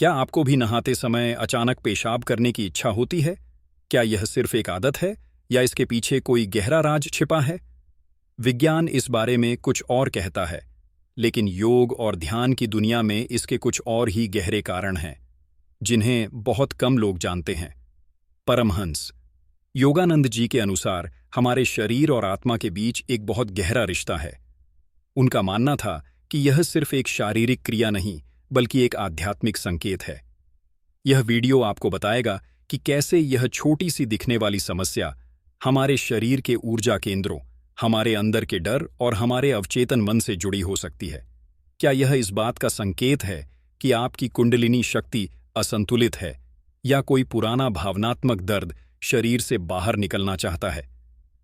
क्या आपको भी नहाते समय अचानक पेशाब करने की इच्छा होती है? क्या यह सिर्फ एक आदत है या इसके पीछे कोई गहरा राज छिपा है? विज्ञान इस बारे में कुछ और कहता है, लेकिन योग और ध्यान की दुनिया में इसके कुछ और ही गहरे कारण हैं, जिन्हें बहुत कम लोग जानते हैं। परमहंस योगानंद जी के अनुसार हमारे शरीर और आत्मा के बीच एक बहुत गहरा रिश्ता है। उनका मानना था कि यह सिर्फ एक शारीरिक क्रिया नहीं, बल्कि एक आध्यात्मिक संकेत है। यह वीडियो आपको बताएगा कि कैसे यह छोटी सी दिखने वाली समस्या हमारे शरीर के ऊर्जा केंद्रों, हमारे अंदर के डर और हमारे अवचेतन मन से जुड़ी हो सकती है। क्या यह इस बात का संकेत है कि आपकी कुंडलिनी शक्ति असंतुलित है, या कोई पुराना भावनात्मक दर्द शरीर से बाहर निकलना चाहता है?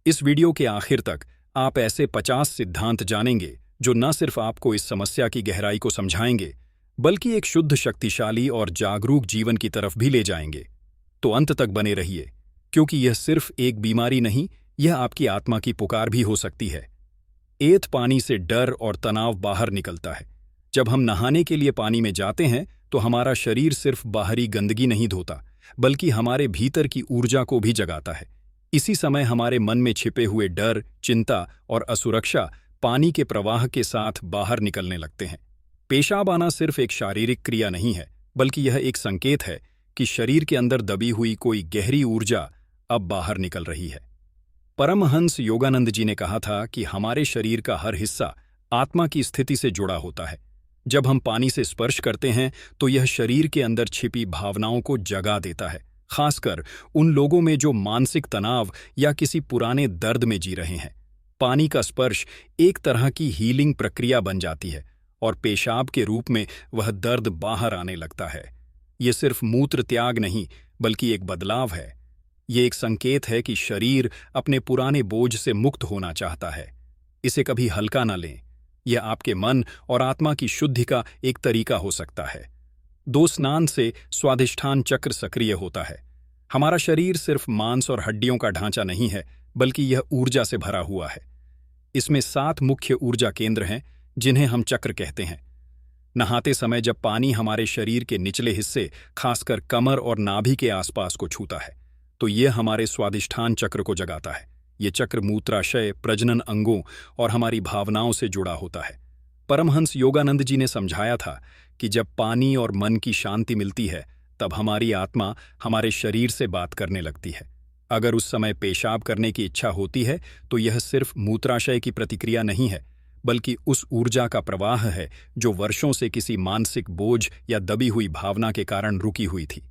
इस वीडियो के आखिर तक आप ऐसे 50 सिद्धांत जानेंगे जो न सिर्फ आपको इस समस्या की गहराई को समझाएंगे, बल्कि एक शुद्ध, शक्तिशाली और जागरूक जीवन की तरफ भी ले जाएंगे। तो अंत तक बने रहिए, क्योंकि यह सिर्फ एक बीमारी नहीं, यह आपकी आत्मा की पुकार भी हो सकती है। एथ पानी से डर और तनाव बाहर निकलता है। जब हम नहाने के लिए पानी में जाते हैं तो हमारा शरीर सिर्फ बाहरी गंदगी नहीं धोता, बल्कि हमारे भीतर की ऊर्जा को भी जगाता है। इसी समय हमारे मन में छिपे हुए डर, चिंता और असुरक्षा पानी के प्रवाह के साथ बाहर निकलने लगते हैं। पेशाब आना सिर्फ एक शारीरिक क्रिया नहीं है, बल्कि यह एक संकेत है कि शरीर के अंदर दबी हुई कोई गहरी ऊर्जा अब बाहर निकल रही है। परमहंस योगानंद जी ने कहा था कि हमारे शरीर का हर हिस्सा आत्मा की स्थिति से जुड़ा होता है। जब हम पानी से स्पर्श करते हैं तो यह शरीर के अंदर छिपी भावनाओं को जगा देता है, खासकर उन लोगों में जो मानसिक तनाव या किसी पुराने दर्द में जी रहे हैं। पानी का स्पर्श एक तरह की हीलिंग प्रक्रिया बन जाती है और पेशाब के रूप में वह दर्द बाहर आने लगता है। ये सिर्फ मूत्र त्याग नहीं, बल्कि एक बदलाव है। ये एक संकेत है कि शरीर अपने पुराने बोझ से मुक्त होना चाहता है। इसे कभी हल्का न लें। यह आपके मन और आत्मा की शुद्धि का एक तरीका हो सकता है। 2 स्नान से स्वादिष्ठान चक्र सक्रिय होता है। हमारा शरीर सिर्फ मांस और हड्डियों का ढांचा नहीं है, बल्कि यह ऊर्जा से भरा हुआ है। इसमें 7 मुख्य ऊर्जा केंद्र हैं, जिन्हें हम चक्र कहते हैं। नहाते समय जब पानी हमारे शरीर के निचले हिस्से, खासकर कमर और नाभि के आसपास को छूता है, तो यह हमारे स्वादिष्ठान चक्र को जगाता है। ये चक्र मूत्राशय, प्रजनन अंगों और हमारी भावनाओं से जुड़ा होता है। परमहंस योगानंद जी ने समझाया था कि जब पानी और मन की शांति मिलती है, तब हमारी आत्मा हमारे शरीर से बात करने लगती है। अगर उस समय पेशाब करने की इच्छा होती है, तो यह सिर्फ मूत्राशय की प्रतिक्रिया नहीं है, बल्कि उस ऊर्जा का प्रवाह है जो वर्षों से किसी मानसिक बोझ या दबी हुई भावना के कारण रुकी हुई थी।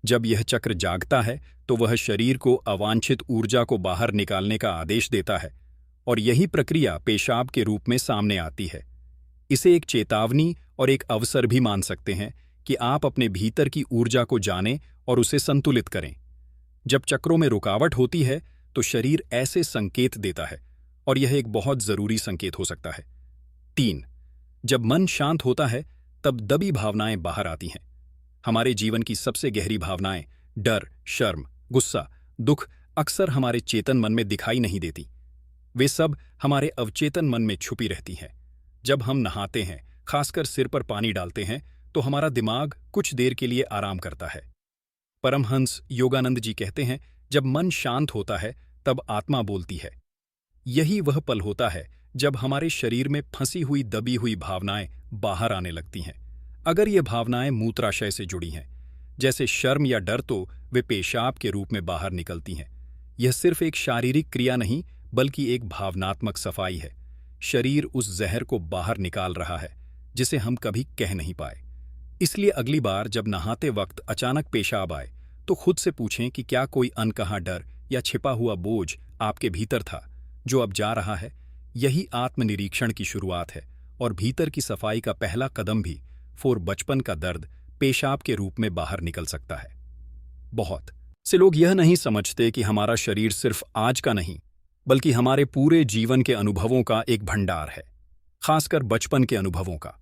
जब यह चक्र जागता है तो वह शरीर को अवांछित ऊर्जा को बाहर निकालने का आदेश देता है, और यही प्रक्रिया पेशाब के रूप में सामने आती है। इसे एक चेतावनी और एक अवसर भी मान सकते हैं कि आप अपने भीतर की ऊर्जा को जानें और उसे संतुलित करें। जब चक्रों में रुकावट होती है तो शरीर ऐसे संकेत देता है, और यह एक बहुत जरूरी संकेत हो सकता है। 3. जब मन शांत होता है तब दबी भावनाएं बाहर आती हैं। हमारे जीवन की सबसे गहरी भावनाएं, डर, शर्म, गुस्सा, दुख, अक्सर हमारे चेतन मन में दिखाई नहीं देती। वे सब हमारे अवचेतन मन में छुपी रहती हैं। जब हम नहाते हैं, खासकर सिर पर पानी डालते हैं, तो हमारा दिमाग कुछ देर के लिए आराम करता है। परमहंस योगानंद जी कहते हैं, जब मन शांत होता है तब आत्मा बोलती है। यही वह पल होता है जब हमारे शरीर में फंसी हुई दबी हुई भावनाएं बाहर आने लगती हैं। अगर ये भावनाएं मूत्राशय से जुड़ी हैं, जैसे शर्म या डर, तो वे पेशाब के रूप में बाहर निकलती हैं। यह सिर्फ एक शारीरिक क्रिया नहीं, बल्कि एक भावनात्मक सफाई है। शरीर उस जहर को बाहर निकाल रहा है जिसे हम कभी कह नहीं पाए। इसलिए अगली बार जब नहाते वक्त अचानक पेशाब आए, तो खुद से पूछें कि क्या कोई अनकहा डर या छिपा हुआ बोझ आपके भीतर था जो अब जा रहा है। यही आत्मनिरीक्षण की शुरुआत है, और भीतर की सफाई का पहला कदम भी बचपन का दर्द पेशाब के रूप में बाहर निकल सकता है। बहुत से लोग यह नहीं समझते कि हमारा शरीर सिर्फ आज का नहीं, बल्कि हमारे पूरे जीवन के अनुभवों का एक भंडार है, खासकर बचपन के अनुभवों का।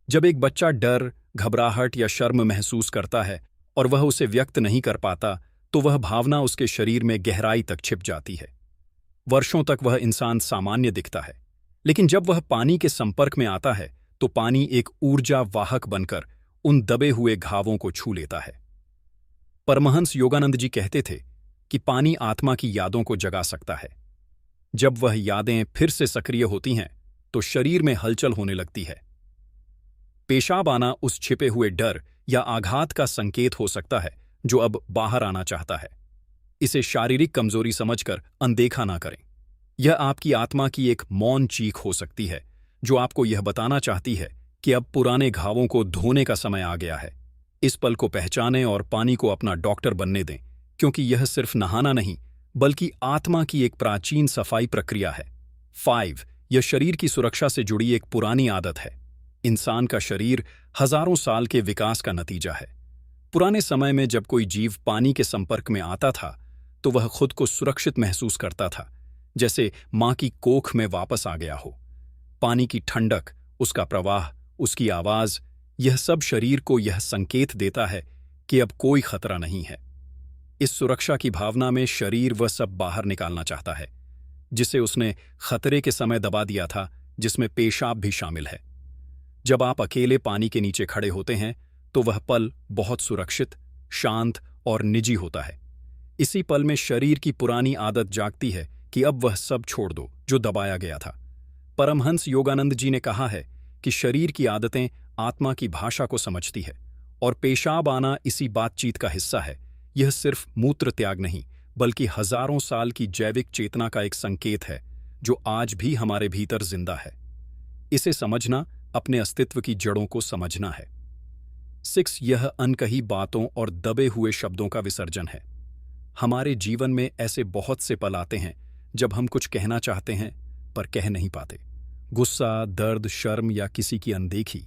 जब एक बच्चा डर, घबराहट या शर्म महसूस करता है और वह उसे व्यक्त नहीं कर पाता, तो वह भावना उसके शरीर में गहराई तक छिप जाती है। वर्षों तक वह इंसान सामान्य दिखता है, लेकिन जब वह पानी के संपर्क में आता है तो पानी एक ऊर्जा वाहक बनकर उन दबे हुए घावों को छू लेता है। परमहंस योगानंद जी कहते थे कि पानी आत्मा की यादों को जगा सकता है। जब वह यादें फिर से सक्रिय होती हैं तो शरीर में हलचल होने लगती है। पेशाब आना उस छिपे हुए डर या आघात का संकेत हो सकता है जो अब बाहर आना चाहता है। इसे शारीरिक कमजोरी समझकर अनदेखा ना करें। यह आपकी आत्मा की एक मौन चीख हो सकती है जो आपको यह बताना चाहती है कि अब पुराने घावों को धोने का समय आ गया है। इस पल को पहचानें और पानी को अपना डॉक्टर बनने दें, क्योंकि यह सिर्फ नहाना नहीं बल्कि आत्मा की एक प्राचीन सफाई प्रक्रिया है। 5. यह शरीर की सुरक्षा से जुड़ी एक पुरानी आदत है। इंसान का शरीर हजारों साल के विकास का नतीजा है। पुराने समय में जब कोई जीव पानी के संपर्क में आता था तो वह खुद को सुरक्षित महसूस करता था, जैसे मां की कोख में वापस आ गया हो। पानी की ठंडक, उसका प्रवाह, उसकी आवाज, यह सब शरीर को यह संकेत देता है कि अब कोई खतरा नहीं है। इस सुरक्षा की भावना में शरीर वह सब बाहर निकालना चाहता है जिसे उसने खतरे के समय दबा दिया था, जिसमें पेशाब भी शामिल है। जब आप अकेले पानी के नीचे खड़े होते हैं तो वह पल बहुत सुरक्षित, शांत और निजी होता है। इसी पल में शरीर की पुरानी आदत जागती है कि अब वह सब छोड़ दो जो दबाया गया था। परमहंस योगानंद जी ने कहा है कि शरीर की आदतें आत्मा की भाषा को समझती है और पेशाब आना इसी बातचीत का हिस्सा है। यह सिर्फ मूत्र त्याग नहीं बल्कि हजारों साल की जैविक चेतना का एक संकेत है जो आज भी हमारे भीतर जिंदा है। इसे समझना अपने अस्तित्व की जड़ों को समझना है। 6. यह अनकही बातों और दबे हुए शब्दों का विसर्जन है। हमारे जीवन में ऐसे बहुत से पल आते हैं जब हम कुछ कहना चाहते हैं पर कह नहीं पाते। गुस्सा, दर्द, शर्म या किसी की अनदेखी।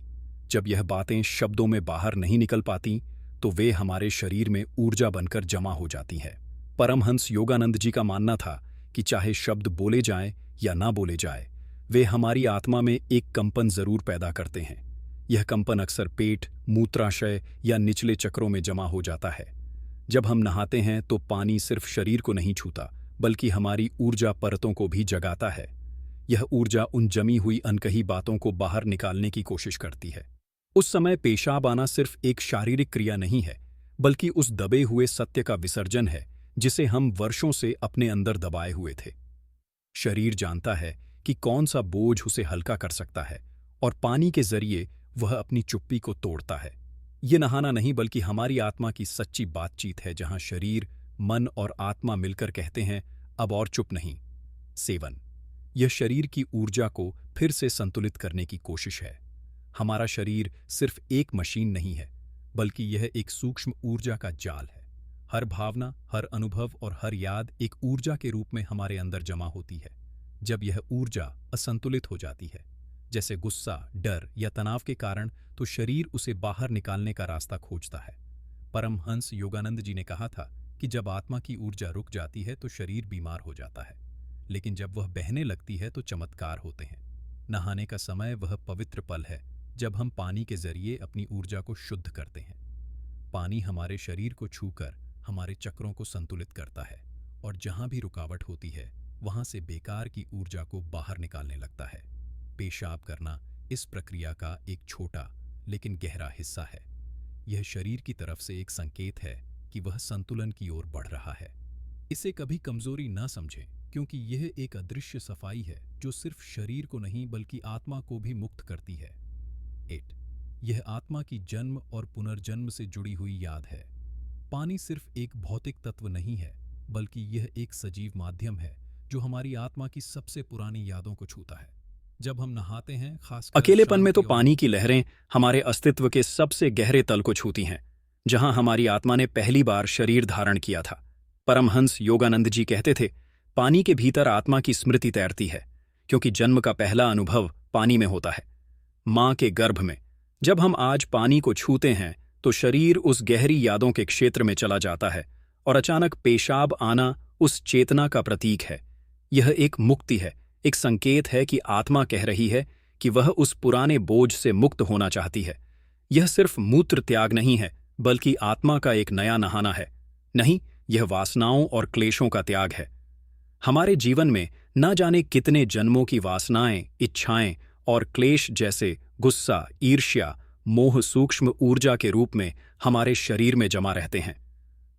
जब यह बातें शब्दों में बाहर नहीं निकल पाती तो वे हमारे शरीर में ऊर्जा बनकर जमा हो जाती हैं। परमहंस योगानंद जी का मानना था कि चाहे शब्द बोले जाएं या ना बोले जाए, वे हमारी आत्मा में एक कंपन जरूर पैदा करते हैं। यह कंपन अक्सर पेट, मूत्राशय या निचले चक्रों में जमा हो जाता है। जब हम नहाते हैं तो पानी सिर्फ शरीर को नहीं छूता बल्कि हमारी ऊर्जा परतों को भी जगाता है। यह ऊर्जा उन जमी हुई अनकही बातों को बाहर निकालने की कोशिश करती है। उस समय पेशाब आना सिर्फ एक शारीरिक क्रिया नहीं है बल्कि उस दबे हुए सत्य का विसर्जन है जिसे हम वर्षों से अपने अंदर दबाए हुए थे। शरीर जानता है कि कौन सा बोझ उसे हल्का कर सकता है और पानी के जरिए वह अपनी चुप्पी को तोड़ता है। ये नहाना नहीं बल्कि हमारी आत्मा की सच्ची बातचीत है जहां शरीर, मन और आत्मा मिलकर कहते हैं अब और चुप नहीं। 7. यह शरीर की ऊर्जा को फिर से संतुलित करने की कोशिश है। हमारा शरीर सिर्फ एक मशीन नहीं है बल्कि यह एक सूक्ष्म ऊर्जा का जाल है। हर भावना, हर अनुभव और हर याद एक ऊर्जा के रूप में हमारे अंदर जमा होती है। जब यह ऊर्जा असंतुलित हो जाती है, जैसे गुस्सा, डर या तनाव के कारण, तो शरीर उसे बाहर निकालने का रास्ता खोजता है। परमहंस योगानंद जी ने कहा था कि जब आत्मा की ऊर्जा रुक जाती है तो शरीर बीमार हो जाता है, लेकिन जब वह बहने लगती है तो चमत्कार होते हैं। नहाने का समय वह पवित्र पल है जब हम पानी के जरिए अपनी ऊर्जा को शुद्ध करते हैं। पानी हमारे शरीर को छूकर हमारे चक्रों को संतुलित करता है और जहां भी रुकावट होती है वहां से बेकार की ऊर्जा को बाहर निकालने लगता है। पेशाब करना इस प्रक्रिया का एक छोटा लेकिन गहरा हिस्सा है। यह शरीर की तरफ से एक संकेत है कि वह संतुलन की ओर बढ़ रहा है। इसे कभी कमजोरी न समझें, क्योंकि यह एक अदृश्य सफाई है जो सिर्फ शरीर को नहीं बल्कि आत्मा को भी मुक्त करती है। 8. यह आत्मा की जन्म और पुनर्जन्म से जुड़ी हुई याद है। पानी सिर्फ एक भौतिक तत्व नहीं है बल्कि यह एक सजीव माध्यम है जो हमारी आत्मा की सबसे पुरानी यादों को छूता है। जब हम नहाते हैं, खासकर अकेलेपन में तो शांति और पानी की लहरें हमारे अस्तित्व के सबसे गहरे तल को छूती हैं, जहां हमारी आत्मा ने पहली बार शरीर धारण किया था। परमहंस योगानंद जी कहते थे, पानी के भीतर आत्मा की स्मृति तैरती है, क्योंकि जन्म का पहला अनुभव पानी में होता है, मां के गर्भ में। जब हम आज पानी को छूते हैं तो शरीर उस गहरी यादों के क्षेत्र में चला जाता है और अचानक पेशाब आना उस चेतना का प्रतीक है। यह एक मुक्ति है, एक संकेत है कि आत्मा कह रही है कि वह उस पुराने बोझ से मुक्त होना चाहती है। यह सिर्फ मूत्र त्याग नहीं है बल्कि आत्मा का एक नया नहाना है। नहीं, यह वासनाओं और क्लेशों का त्याग है। हमारे जीवन में न जाने कितने जन्मों की वासनाएं, इच्छाएं और क्लेश, जैसे गुस्सा, ईर्ष्या, मोह सूक्ष्म ऊर्जा के रूप में हमारे शरीर में जमा रहते हैं।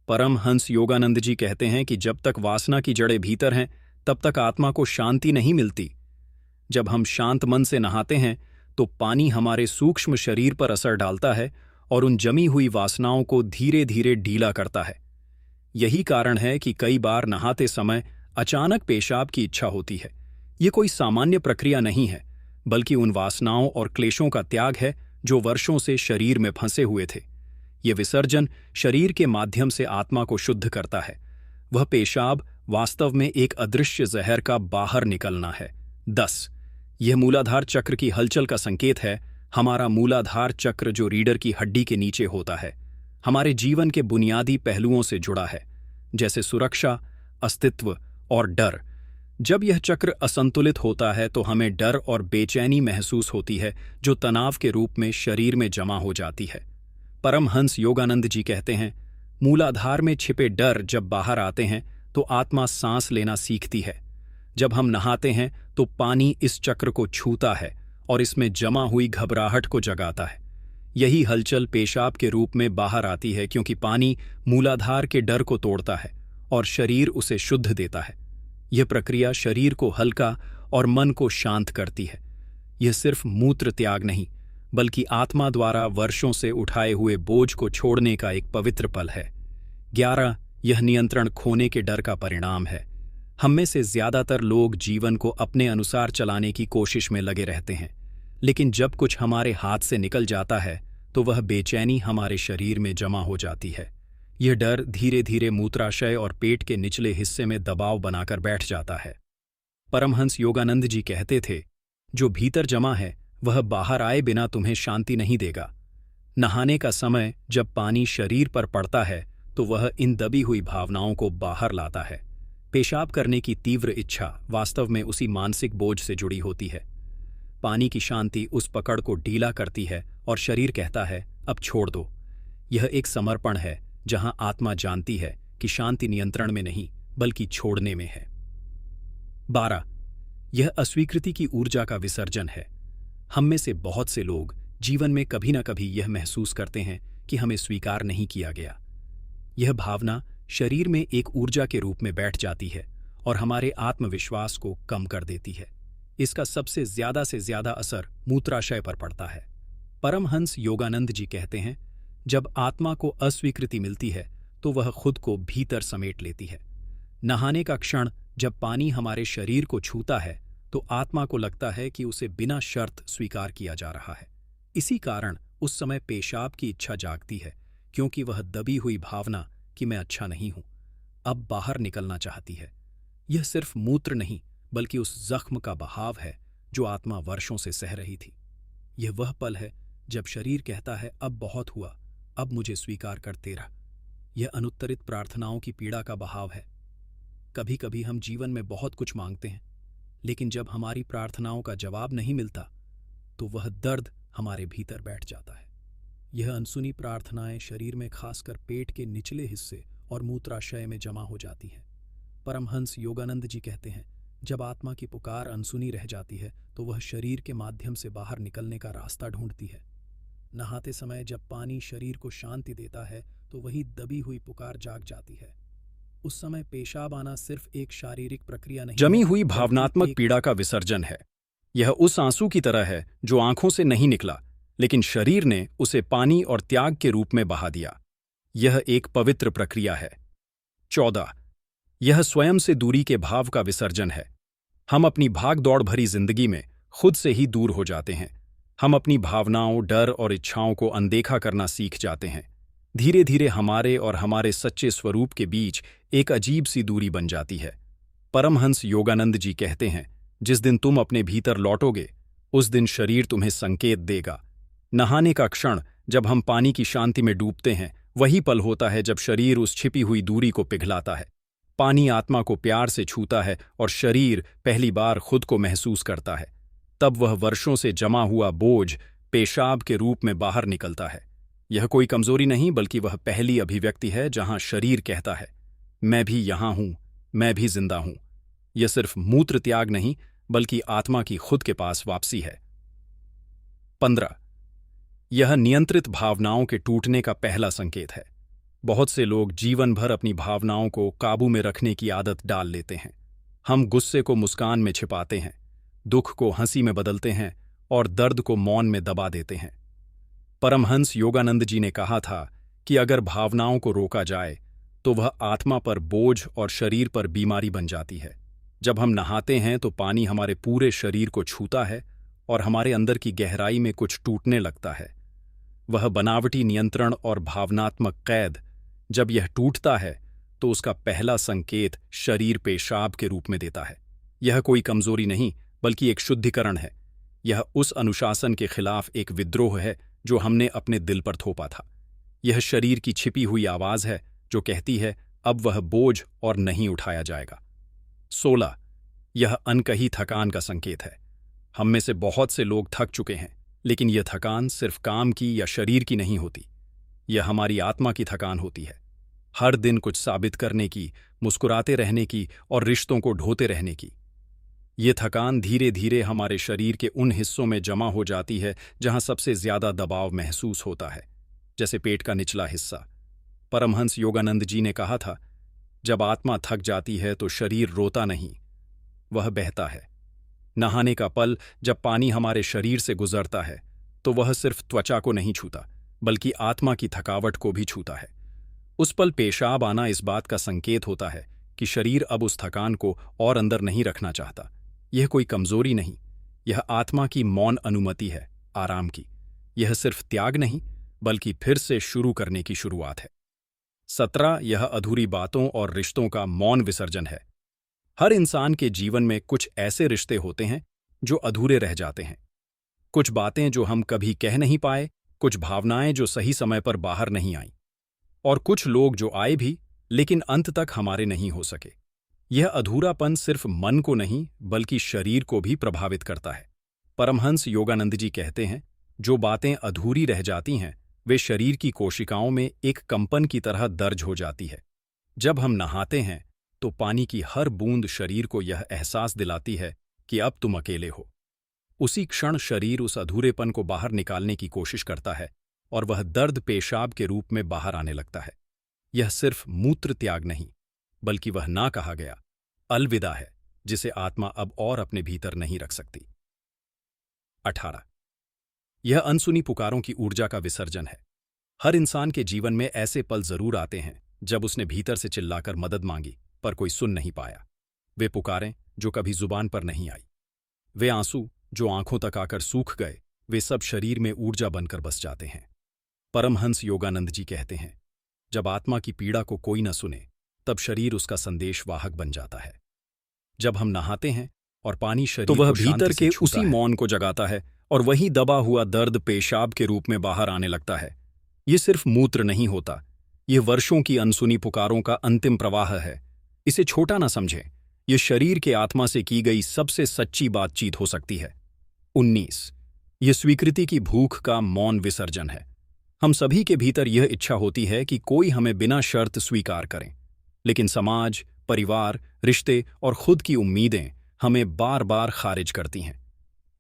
परमहंस योगानंद जी कहते हैं कि जब तक वासना की जड़ें भीतर हैं तब तक आत्मा को शांति नहीं मिलती। जब हम शांत मन से नहाते हैं तो पानी हमारे सूक्ष्म शरीर पर असर डालता है और उन जमी हुई वासनाओं को धीरे धीरे ढीला करता है। यही कारण है कि कई बार नहाते समय अचानक पेशाब की इच्छा होती है। ये कोई सामान्य प्रक्रिया नहीं है, बल्कि उन वासनाओं और क्लेशों का त्याग है जो वर्षों से शरीर में फंसे हुए थे। ये विसर्जन शरीर के माध्यम से आत्मा को शुद्ध करता है। वह पेशाब वास्तव में एक अदृश्य जहर का बाहर निकलना है। 10. यह मूलाधार चक्र की हलचल का संकेत है। हमारा मूलाधार चक्र जो रीढ़ की हड्डी के नीचे होता है, हमारे जीवन के बुनियादी पहलुओं से जुड़ा है, जैसे सुरक्षा, अस्तित्व और डर। जब यह चक्र असंतुलित होता है तो हमें डर और बेचैनी महसूस होती है, जो तनाव के रूप में शरीर में जमा हो जाती है। परमहंस योगानंद जी कहते हैं, मूलाधार में छिपे डर जब बाहर आते हैं तो आत्मा सांस लेना सीखती है। जब हम नहाते हैं तो पानी इस चक्र को छूता है और इसमें जमा हुई घबराहट को जगाता है। यही हलचल पेशाब के रूप में बाहर आती है, क्योंकि पानी मूलाधार के डर को तोड़ता है और शरीर उसे शुद्ध देता है। यह प्रक्रिया शरीर को हल्का और मन को शांत करती है। यह सिर्फ मूत्र त्याग नहीं, बल्कि आत्मा द्वारा वर्षों से उठाए हुए बोझ को छोड़ने का एक पवित्र पल है। 11. यह नियंत्रण खोने के डर का परिणाम है। हम में से ज्यादातर लोग जीवन को अपने अनुसार चलाने की कोशिश में लगे रहते हैं, लेकिन जब कुछ हमारे हाथ से निकल जाता है तो वह बेचैनी हमारे शरीर में जमा हो जाती है। यह डर धीरे धीरे मूत्राशय और पेट के निचले हिस्से में दबाव बनाकर बैठ जाता है। परमहंस योगानंद जी कहते थे, जो भीतर जमा है वह बाहर आए बिना तुम्हें शांति नहीं देगा। नहाने का समय जब पानी शरीर पर पड़ता है तो वह इन दबी हुई भावनाओं को बाहर लाता है। पेशाब करने की तीव्र इच्छा वास्तव में उसी मानसिक बोझ से जुड़ी होती है। पानी की शांति उस पकड़ को ढीला करती है और शरीर कहता है, अब छोड़ दो। यह एक समर्पण है जहां आत्मा जानती है कि शांति नियंत्रण में नहीं, बल्कि छोड़ने में है। 12. यह अस्वीकृति की ऊर्जा का विसर्जन है। हम में से बहुत से लोग जीवन में कभी न कभी यह महसूस करते हैं कि हमें स्वीकार नहीं किया गया। यह भावना शरीर में एक ऊर्जा के रूप में बैठ जाती है और हमारे आत्मविश्वास को कम कर देती है। इसका सबसे ज्यादा से ज्यादा असर मूत्राशय पर पड़ता है। परमहंस योगानंद जी कहते हैं, जब आत्मा को अस्वीकृति मिलती है तो वह खुद को भीतर समेट लेती है। नहाने का क्षण जब पानी हमारे शरीर को छूता है तो आत्मा को लगता है कि उसे बिना शर्त स्वीकार किया जा रहा है। इसी कारण उस समय पेशाब की इच्छा जागती है, क्योंकि वह दबी हुई भावना कि मैं अच्छा नहीं हूं अब बाहर निकलना चाहती है। यह सिर्फ मूत्र नहीं, बल्कि उस जख्म का बहाव है जो आत्मा वर्षों से सह रही थी। यह वह पल है जब शरीर कहता है, अब बहुत हुआ, अब मुझे स्वीकार कर तेरा। यह अनुत्तरित प्रार्थनाओं की पीड़ा का बहाव है। कभी कभी हम जीवन में बहुत कुछ मांगते हैं, लेकिन जब हमारी प्रार्थनाओं का जवाब नहीं मिलता तो वह दर्द हमारे भीतर बैठ जाता है। यह अनसुनी प्रार्थनाएं शरीर में, खासकर पेट के निचले हिस्से और मूत्राशय में जमा हो जाती हैं। परमहंस योगानंद जी कहते हैं, जब आत्मा की पुकार अनसुनी रह जाती है तो वह शरीर के माध्यम से बाहर निकलने का रास्ता ढूंढती है। नहाते समय जब पानी शरीर को शांति देता है तो वही दबी हुई पुकार जाग जाती है। उस समय पेशाब आना सिर्फ एक शारीरिक प्रक्रिया नहीं, जमी हुई भावनात्मक पीड़ा का विसर्जन है। यह उस आंसू की तरह है जो आंखों से नहीं निकला, लेकिन शरीर ने उसे पानी और त्याग के रूप में बहा दिया। यह एक पवित्र प्रक्रिया है। 14. यह स्वयं से दूरी के भाव का विसर्जन है। हम अपनी भाग दौड़ भरी जिंदगी में खुद से ही दूर हो जाते हैं। हम अपनी भावनाओं, डर और इच्छाओं को अनदेखा करना सीख जाते हैं। धीरे धीरे हमारे और हमारे सच्चे स्वरूप के बीच एक अजीब सी दूरी बन जाती है। परमहंस योगानंद जी कहते हैं, जिस दिन तुम अपने भीतर लौटोगे उस दिन शरीर तुम्हें संकेत देगा। नहाने का क्षण जब हम पानी की शांति में डूबते हैं, वही पल होता है जब शरीर उस छिपी हुई दूरी को पिघलाता है। पानी आत्मा को प्यार से छूता है और शरीर पहली बार खुद को महसूस करता है। तब वह वर्षों से जमा हुआ बोझ पेशाब के रूप में बाहर निकलता है। यह कोई कमजोरी नहीं, बल्कि वह पहली अभिव्यक्ति है जहां शरीर कहता है, मैं भी यहां हूं, मैं भी जिंदा हूं। यह सिर्फ मूत्र त्याग नहीं, बल्कि आत्मा की खुद के पास वापसी है। 15. यह नियंत्रित भावनाओं के टूटने का पहला संकेत है। बहुत से लोग जीवन भर अपनी भावनाओं को काबू में रखने की आदत डाल लेते हैं। हम गुस्से को मुस्कान में छिपाते हैं, दुख को हंसी में बदलते हैं और दर्द को मौन में दबा देते हैं। परमहंस योगानंद जी ने कहा था कि अगर भावनाओं को रोका जाए तो वह आत्मा पर बोझ और शरीर पर बीमारी बन जाती है। जब हम नहाते हैं तो पानी हमारे पूरे शरीर को छूता है और हमारे अंदर की गहराई में कुछ टूटने लगता है। वह बनावटी नियंत्रण और भावनात्मक कैद, जब यह टूटता है तो उसका पहला संकेत शरीर पेशाब के रूप में देता है। यह कोई कमजोरी नहीं बल्कि एक शुद्धिकरण है। यह उस अनुशासन के खिलाफ एक विद्रोह है जो हमने अपने दिल पर थोपा था। यह शरीर की छिपी हुई आवाज है जो कहती है अब वह बोझ और नहीं उठाया जाएगा। 16. यह अनकही थकान का संकेत है। हम में से बहुत से लोग थक चुके हैं, लेकिन यह थकान सिर्फ काम की या शरीर की नहीं होती। यह हमारी आत्मा की थकान होती है। हर दिन कुछ साबित करने की, मुस्कुराते रहने की और रिश्तों को ढोते रहने की। ये थकान धीरे धीरे हमारे शरीर के उन हिस्सों में जमा हो जाती है जहां सबसे ज्यादा दबाव महसूस होता है, जैसे पेट का निचला हिस्सा। परमहंस योगानंद जी ने कहा था, जब आत्मा थक जाती है तो शरीर रोता नहीं, वह बहता है। नहाने का पल जब पानी हमारे शरीर से गुजरता है तो वह सिर्फ त्वचा को नहीं छूता बल्कि आत्मा की थकावट को भी छूता है। उस पल पेशाब आना इस बात का संकेत होता है कि शरीर अब उस थकान को और अंदर नहीं रखना चाहता। यह कोई कमजोरी नहीं, यह आत्मा की मौन अनुमति है, आराम की। यह सिर्फ त्याग नहीं बल्कि फिर से शुरू करने की शुरुआत है। 17. यह अधूरी बातों और रिश्तों का मौन विसर्जन है। हर इंसान के जीवन में कुछ ऐसे रिश्ते होते हैं जो अधूरे रह जाते हैं। कुछ बातें जो हम कभी कह नहीं पाए, कुछ भावनाएं जो सही समय पर बाहर नहीं आईं, और कुछ लोग जो आए भी लेकिन अंत तक हमारे नहीं हो सके। यह अधूरापन सिर्फ मन को नहीं बल्कि शरीर को भी प्रभावित करता है। परमहंस योगानंद जी कहते हैं, जो बातें अधूरी रह जाती हैं वे शरीर की कोशिकाओं में एक कंपन की तरह दर्ज हो जाती है। जब हम नहाते हैं तो पानी की हर बूंद शरीर को यह एहसास दिलाती है कि अब तुम अकेले हो। उसी क्षण शरीर उस अधूरेपन को बाहर निकालने की कोशिश करता है और वह दर्द पेशाब के रूप में बाहर आने लगता है। यह सिर्फ मूत्र त्याग नहीं बल्कि वह ना कहा गया अलविदा है जिसे आत्मा अब और अपने भीतर नहीं रख सकती। 18. यह अनसुनी पुकारों की ऊर्जा का विसर्जन है। हर इंसान के जीवन में ऐसे पल जरूर आते हैं जब उसने भीतर से चिल्लाकर मदद मांगी पर कोई सुन नहीं पाया। वे पुकारें जो कभी जुबान पर नहीं आई, वे आंसू जो आंखों तक आकर सूख गए, वे सब शरीर में ऊर्जा बनकर बस जाते हैं। परमहंस योगानंद जी कहते हैं, जब आत्मा की पीड़ा को कोई न सुने तब शरीर उसका संदेश वाहक बन जाता है। जब हम नहाते हैं और पानी शरीर तो वह भीतर के उसी मौन को जगाता है और वही दबा हुआ दर्द पेशाब के रूप में बाहर आने लगता है। ये सिर्फ मूत्र नहीं होता, ये वर्षों की अनसुनी पुकारों का अंतिम प्रवाह है। इसे छोटा ना समझें, ये शरीर के आत्मा से की गई सबसे सच्ची बातचीत हो सकती है। 19. ये स्वीकृति की भूख का मौन विसर्जन है। हम सभी के भीतर यह इच्छा होती है कि कोई हमें बिना शर्त स्वीकार करें, लेकिन समाज, परिवार, रिश्ते और खुद की उम्मीदें हमें बार बार खारिज करती हैं।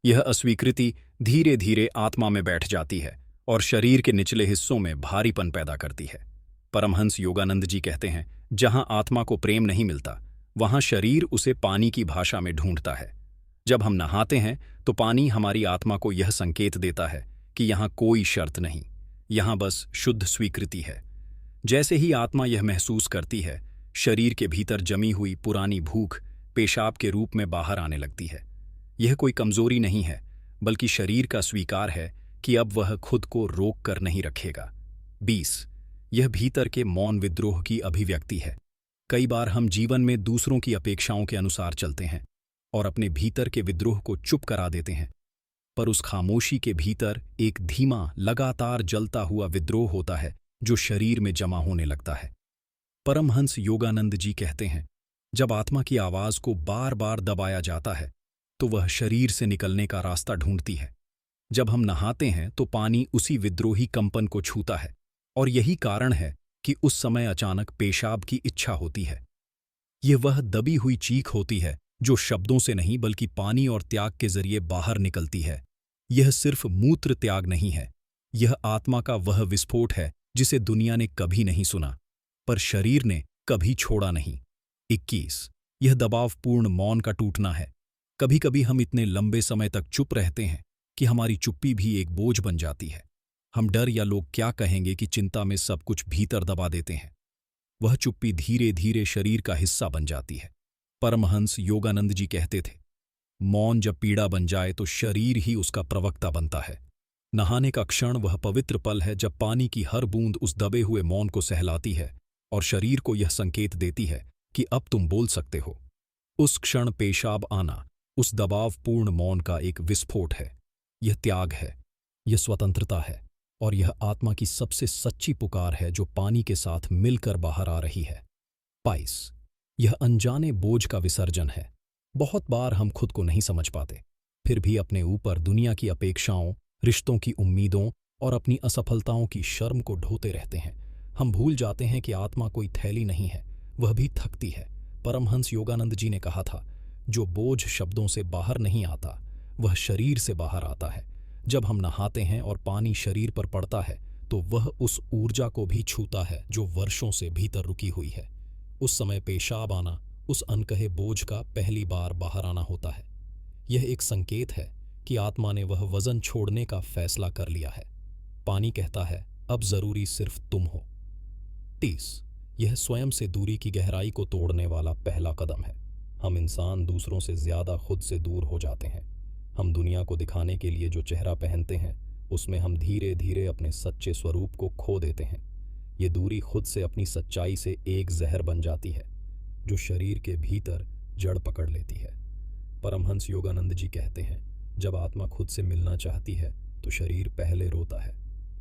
यह अस्वीकृति धीरे धीरे आत्मा में बैठ जाती है और शरीर के निचले हिस्सों में भारीपन पैदा करती है। परमहंस योगानंद जी कहते हैं, जहां आत्मा को प्रेम नहीं मिलता वहां शरीर उसे पानी की भाषा में ढूंढता है। जब हम नहाते हैं तो पानी हमारी आत्मा को यह संकेत देता है कि यहां कोई शर्त नहीं, यहां बस शुद्ध स्वीकृति है। जैसे ही आत्मा यह महसूस करती है, शरीर के भीतर जमी हुई पुरानी भूख पेशाब के रूप में बाहर आने लगती है। यह कोई कमजोरी नहीं है बल्कि शरीर का स्वीकार है कि अब वह खुद को रोक कर नहीं रखेगा। 20. यह भीतर के मौन विद्रोह की अभिव्यक्ति है। कई बार हम जीवन में दूसरों की अपेक्षाओं के अनुसार चलते हैं और अपने भीतर के विद्रोह को चुप करा देते हैं, पर उस खामोशी के भीतर एक धीमा, लगातार जलता हुआ विद्रोह होता है जो शरीर में जमा होने लगता है। परमहंस योगानंद जी कहते हैं, जब आत्मा की आवाज को बार बार दबाया जाता है तो वह शरीर से निकलने का रास्ता ढूंढती है। जब हम नहाते हैं तो पानी उसी विद्रोही कंपन को छूता है और यही कारण है कि उस समय अचानक पेशाब की इच्छा होती है। यह वह दबी हुई चीख होती है जो शब्दों से नहीं बल्कि पानी और त्याग के जरिए बाहर निकलती है। यह सिर्फ मूत्र त्याग नहीं है, यह आत्मा का वह विस्फोट है जिसे दुनिया ने कभी नहीं सुना, पर शरीर ने कभी छोड़ा नहीं। 21 यह दबावपूर्ण मौन का टूटना है। कभी कभी हम इतने लंबे समय तक चुप रहते हैं कि हमारी चुप्पी भी एक बोझ बन जाती है। हम डर या लोग क्या कहेंगे की चिंता में सब कुछ भीतर दबा देते हैं। वह चुप्पी धीरे धीरे शरीर का हिस्सा बन जाती है। परमहंस योगानंद जी कहते थे, मौन जब पीड़ा बन जाए तो शरीर ही उसका प्रवक्ता बनता है। नहाने का क्षण वह पवित्र पल है जब पानी की हर बूंद उस दबे हुए मौन को सहलाती है और शरीर को यह संकेत देती है कि अब तुम बोल सकते हो। उस क्षण पेशाब आना उस दबावपूर्ण मौन का एक विस्फोट है। यह त्याग है, यह स्वतंत्रता है, और यह आत्मा की सबसे सच्ची पुकार है जो पानी के साथ मिलकर बाहर आ रही है। 22 यह अनजाने बोझ का विसर्जन है। बहुत बार हम खुद को नहीं समझ पाते, फिर भी अपने ऊपर दुनिया की अपेक्षाओं, रिश्तों की उम्मीदों और अपनी असफलताओं की शर्म को ढोते रहते हैं। हम भूल जाते हैं कि आत्मा कोई थैली नहीं है, वह भी थकती है। परमहंस योगानंद जी ने कहा था, जो बोझ शब्दों से बाहर नहीं आता वह शरीर से बाहर आता है। जब हम नहाते हैं और पानी शरीर पर पड़ता है तो वह उस ऊर्जा को भी छूता है जो वर्षों से भीतर रुकी हुई है। उस समय पेशाब आना उस अनकहे बोझ का पहली बार बाहर आना होता है। यह एक संकेत है कि आत्मा ने वह वजन छोड़ने का फैसला कर लिया है। पानी कहता है, अब जरूरी सिर्फ तुम हो। 30 यह स्वयं से दूरी की गहराई को तोड़ने वाला पहला कदम है। हम इंसान दूसरों से ज्यादा खुद से दूर हो जाते हैं। हम दुनिया को दिखाने के लिए जो चेहरा पहनते हैं उसमें हम धीरे धीरे अपने सच्चे स्वरूप को खो देते हैं। ये दूरी खुद से अपनी सच्चाई से एक जहर बन जाती है जो शरीर के भीतर जड़ पकड़ लेती है। परमहंस योगानंद जी कहते हैं, जब आत्मा खुद से मिलना चाहती है तो शरीर पहले रोता है,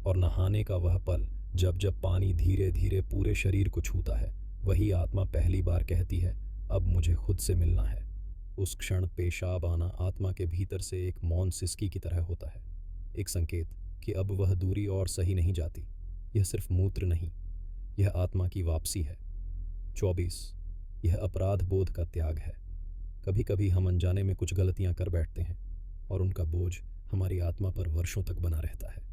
और नहाने का वह पल जब जब पानी धीरे धीरे पूरे शरीर को छूता है, वही आत्मा पहली बार कहती है, अब मुझे खुद से मिलना है। उस क्षण पेशाब आना आत्मा के भीतर से एक मौन सिसकी की तरह होता है, एक संकेत कि अब वह दूरी और सही नहीं जाती। यह सिर्फ मूत्र नहीं, यह आत्मा की वापसी है। 24 यह अपराध बोध का त्याग है। कभी कभी हम अनजाने में कुछ गलतियां कर बैठते हैं और उनका बोझ हमारी आत्मा पर वर्षों तक बना रहता है।